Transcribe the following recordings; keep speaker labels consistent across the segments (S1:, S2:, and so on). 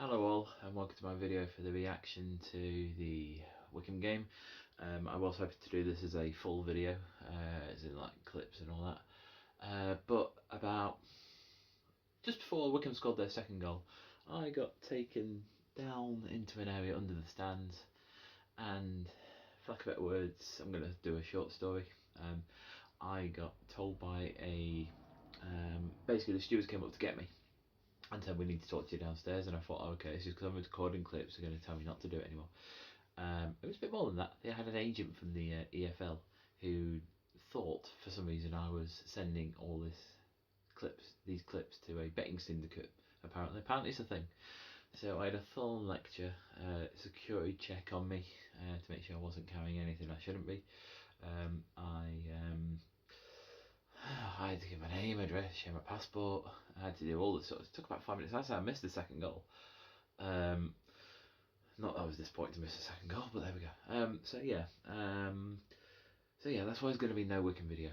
S1: Hello all and welcome to my video for the reaction to the Wycombe game. I was hoping to do this as a full video, as in like clips and all that. But about just before Wycombe scored their second goal, I got taken down into an area under the stands, and for lack of better words, I'm going to do a short story. I got told by basically the stewards came up to get me and said, we need to talk to you downstairs. And I thought, oh, okay, this is because I'm recording clips, they're going to tell me not to do it anymore. It was a bit more than that. They had an agent from the EFL who thought for some reason I was sending all these clips to a betting syndicate. Apparently it's a thing. So I had a full lecture, security check on me to make sure I wasn't carrying anything I shouldn't be. I had to give my name, address, share my passport. I had to do all this sort of. It took about 5 minutes. That's how I missed the second goal. Not that I was disappointed to miss the second goal, but there we go. So yeah, that's why there's going to be no Wycombe video.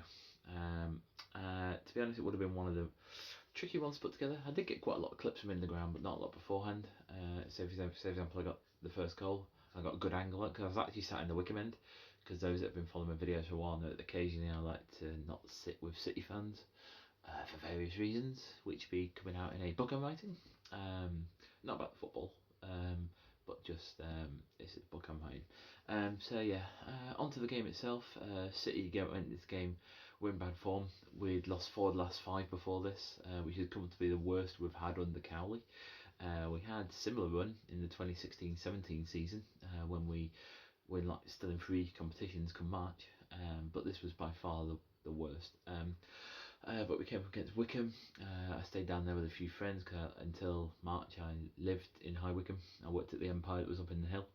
S1: To be honest, it would have been one of the tricky ones to put together. I did get quite a lot of clips from in the ground, but not a lot beforehand. So for example, I got the first goal. I got a good angle because I was actually sat in the Wycombe end. Because those that have been following my videos for a while know that occasionally I like to not sit with City fans for various reasons, which be coming out in a book I'm writing. Not about the football, but just it's a book I'm writing. So yeah, onto the game itself. City went into this game, we're in bad form. We'd lost 4 of the last 5 before this, which has come to be the worst we've had under Cowley. We had a similar run in the 2016-17 season when we're like still in 3 competitions come March, but this was by far the worst. But we came up against Wycombe. I stayed down there with a few friends cause until March I lived in High Wycombe. I worked at the Empire that was up in the hill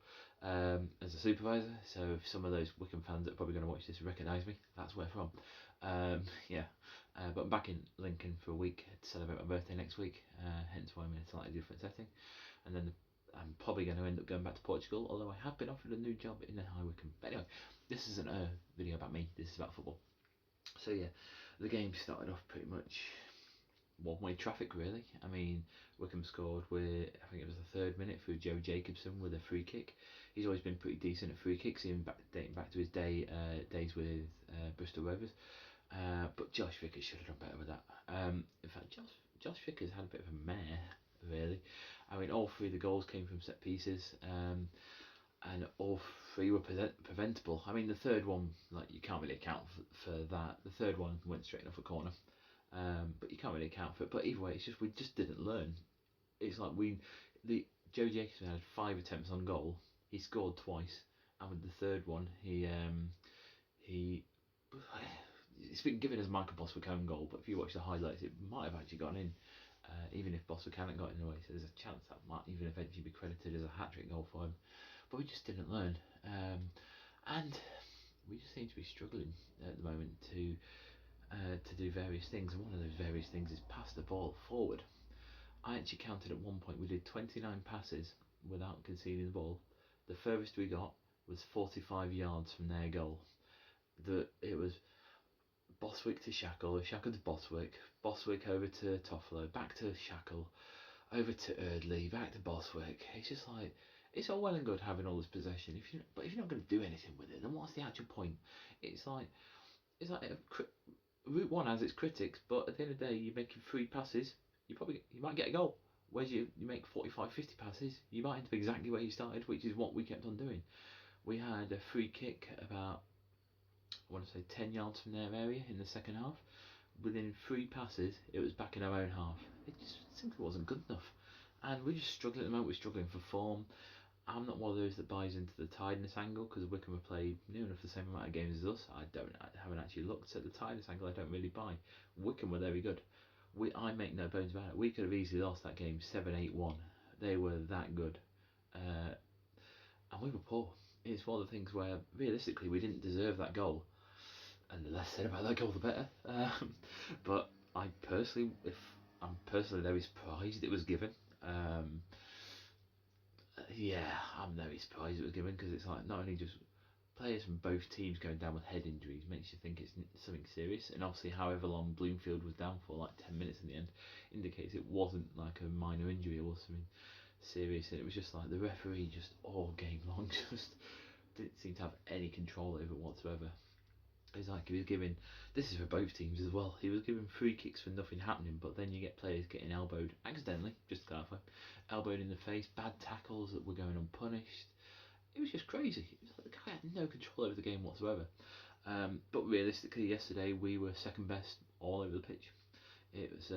S1: as a supervisor, so if some of those Wycombe fans that are probably going to watch this recognise me, that's where from. But I'm back in Lincoln for a week to celebrate my birthday next week, hence why I'm in a slightly different setting. And then I'm probably going to end up going back to Portugal, although I have been offered a new job in High Wycombe. But anyway, this isn't a video about me, this is about football. So yeah, the game started off pretty much one-way traffic really. I mean, Wycombe scored with, I think it was the 3rd minute through Jacobson with a free kick. He's always been pretty decent at free kicks, even dating back to his days with Bristol Rovers. But Josh Vickers should have done better with that. In fact, Josh Vickers had a bit of a mare, really. I mean, all 3 of the goals came from set pieces, and all 3 were preventable. I mean, the 3rd one, like, you can't really account for that. The 3rd one went straight off a corner, but you can't really account for it. But either way, it's just we just didn't learn. It's like Joe Jacobson had 5 attempts on goal. He scored twice, and with the 3rd one, it's been given as Michael Boswick own goal, but if you watch the highlights, it might have actually gone in, even if Boswick hadn't got in the way. So there's a chance that might even eventually be credited as a hat-trick goal for him. But we just didn't learn, and we just seem to be struggling at the moment to do various things. And one of those various things is pass the ball forward. I actually counted at one point we did 29 passes without conceding the ball. The furthest we got was 45 yards from their goal. It was Boswick to Shackle, Shackle to Boswick over to Toffolo, back to Shackle, over to Erdley, back to Boswick. It's just like, it's all well and good having all this possession, but if you're not going to do anything with it, then what's the actual point? It's like Route 1 has its critics, but at the end of the day, you're making 3 passes, you might get a goal. Whereas you make 45, 50 passes, you might end up exactly where you started, which is what we kept on doing. We had a free kick about, I want to say 10 yards from their area in the second half. Within 3 passes, it was back in our own half. It just simply wasn't good enough. And we're just struggling at the moment, we're struggling for form. I'm not one of those that buys into the tiredness angle, because Wycombe have played near enough the same amount of games as us. I haven't actually looked at the tiredness angle, I don't really buy. Wycombe were very good. I make no bones about it. We could have easily lost that game 7-8-1. They were that good. And we were poor. It's one of the things where, realistically, we didn't deserve that goal. And the less said about that goal, the better. But I'm personally very surprised it was given. I'm very surprised it was given, because it's like, not only just players from both teams going down with head injuries makes you think it's something serious, and obviously however long Bloomfield was down for, like 10 minutes in the end, indicates it wasn't like a minor injury or something serious, and it was just like the referee just all game long just didn't seem to have any control over it whatsoever. It's like he was giving, this is for both teams as well, he was giving free kicks for nothing happening, but then you get players getting elbowed, accidentally, just to clarify, elbowed in the face, bad tackles that were going unpunished. It was just crazy. It was like the guy had no control over the game whatsoever. But realistically, yesterday we were second best all over the pitch. It was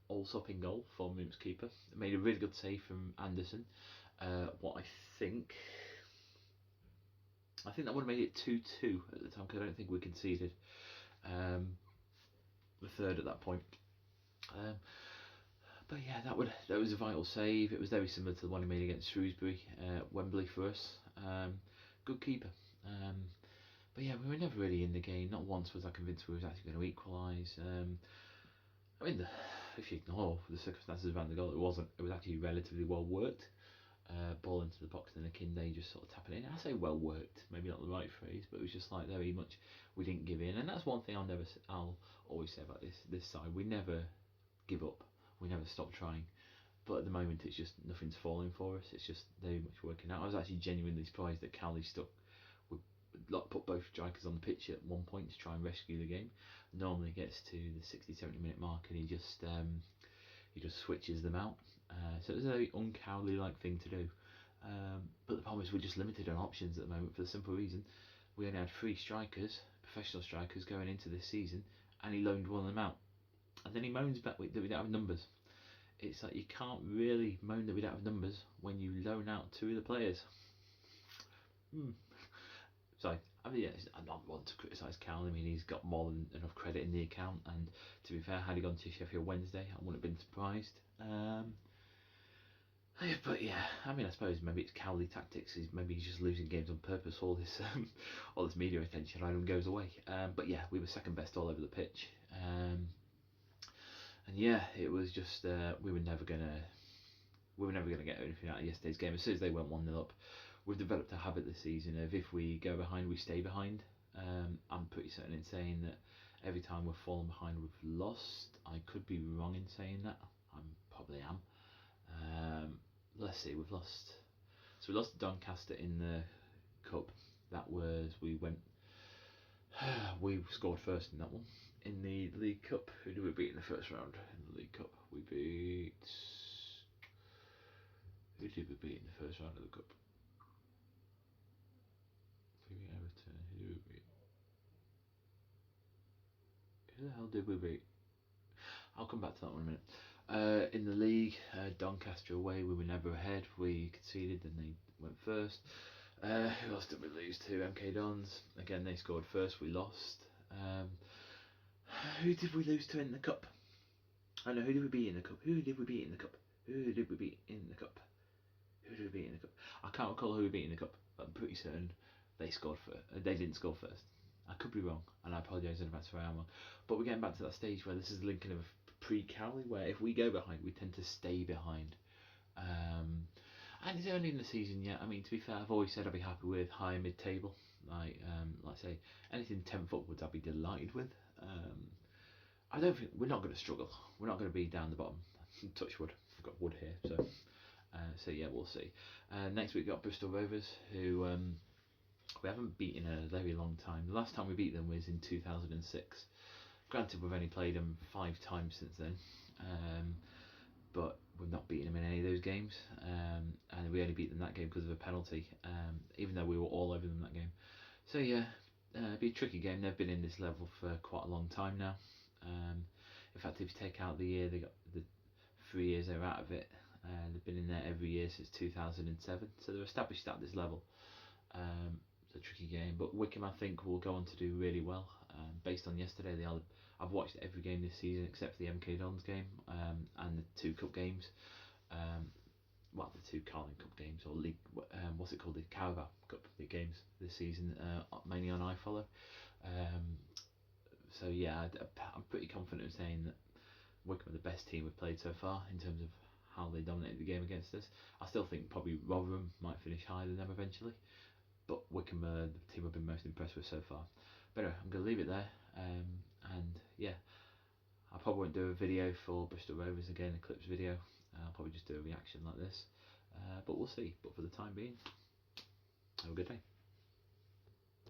S1: Allsop in goal, former Imps keeper. Made a really good save from Anderson. What I think that would have made it 2-2 at the time, because I don't think we conceded the third at that point. But yeah, that was a vital save. It was very similar to the one he made against Shrewsbury, Wembley for us. Good keeper. But yeah, we were never really in the game. Not once was I convinced we was actually going to equalise. I mean, if you ignore the circumstances around the goal, it wasn't. It was actually relatively well worked. Ball into the box, and then Akinde just sort of tapping it in. I say well worked, maybe not the right phrase, but it was just like very much we didn't give in, and that's one thing I'll always say about this side. We never give up. We never stop trying. But at the moment, it's just nothing's falling for us. It's just very much working out. I was actually genuinely surprised that Cowley put both strikers on the pitch at one point to try and rescue the game. Normally it gets to the 60-70 minute mark and he just switches them out. So it was a very un-Cowley like thing to do. But the problem is we're just limited on options at the moment for the simple reason we only had 3 strikers, professional strikers, going into this season, and he loaned one of them out. And then he moans back that we don't have numbers. It's like you can't really moan that we don't have numbers when you loan out 2 of the players. So I mean, yeah, I'm not one to criticise Cal. I mean, he's got more than enough credit in the account, and to be fair, had he gone to Sheffield Wednesday, I wouldn't have been surprised. But yeah, I mean, I suppose maybe it's Cowley tactics. Maybe he's just losing games on purpose. All this media attention on him goes away. But yeah, we were second best all over the pitch. And yeah, it was just we were never gonna get anything out of yesterday's game. As soon as they went 1-0 up, we've developed a habit this season of if we go behind, we stay behind. I'm pretty certain in saying that every time we've fallen behind, we've lost. I could be wrong in saying that. I probably am. Let's see, we've lost. So we lost to Doncaster in the cup. That was we scored first in that one. In the League Cup, who did we beat in the first round? In the League Cup, we beat. Who did we beat in the first round of the Cup? Who beat Everton? Who did we beat? Who the hell did we beat? I'll come back to that one in a minute. In the league, Doncaster away, we were never ahead. We conceded, then they went first. Who else did we lose to? MK Dons. Again, they scored first, we lost. Who did we lose to in the cup? I know, who did we beat in the cup? Who did we beat in the cup? Who did we beat in the cup? Who did we beat in the cup? I can't recall who we beat in the cup, but I'm pretty certain they scored first. They didn't score first. I could be wrong, and I apologise in advance for I am wrong. But we're getting back to that stage where this is Lincoln of pre-Cowley, where if we go behind, we tend to stay behind. And it's early in the season yet. I mean, to be fair, I've always said I'd be happy with high mid-table. Like say, anything 10 upwards, I'd be delighted with. I don't think we're not going to struggle. We're not going to be down the bottom. Touch wood. I've got wood here, so yeah, we'll see. Next we've got Bristol Rovers, who we haven't beaten in a very long time. The last time we beat them was in 2006. Granted, we've only played them 5 times since then, but we've not beaten them in any of those games, and we only beat them that game because of a penalty, even though we were all over them that game. So yeah, it'd be a tricky game. They've been in this level for quite a long time now. In fact, if you take out the year, they got the 3 years they're out of it, they've been in there every year since 2007, so they're established at this level. It's a tricky game, but Wycombe, I think, will go on to do really well. Based on yesterday, I've watched every game this season except for the MK Dons game and the 2 cup games. Well, the 2 Carling Cup games, or League, what's it called, the Carabao Cup games this season, mainly on iFollow. So yeah, I'm pretty confident in saying that Wycombe are the best team we've played so far in terms of how they dominated the game against us. I still think probably Rotherham might finish higher than them eventually, but Wycombe are the team I've been most impressed with so far. But anyway, I'm going to leave it there, and yeah, I probably won't do a video for Bristol Rovers again, a clips video. I'll probably just do a reaction like this. but we'll see. But for the time being,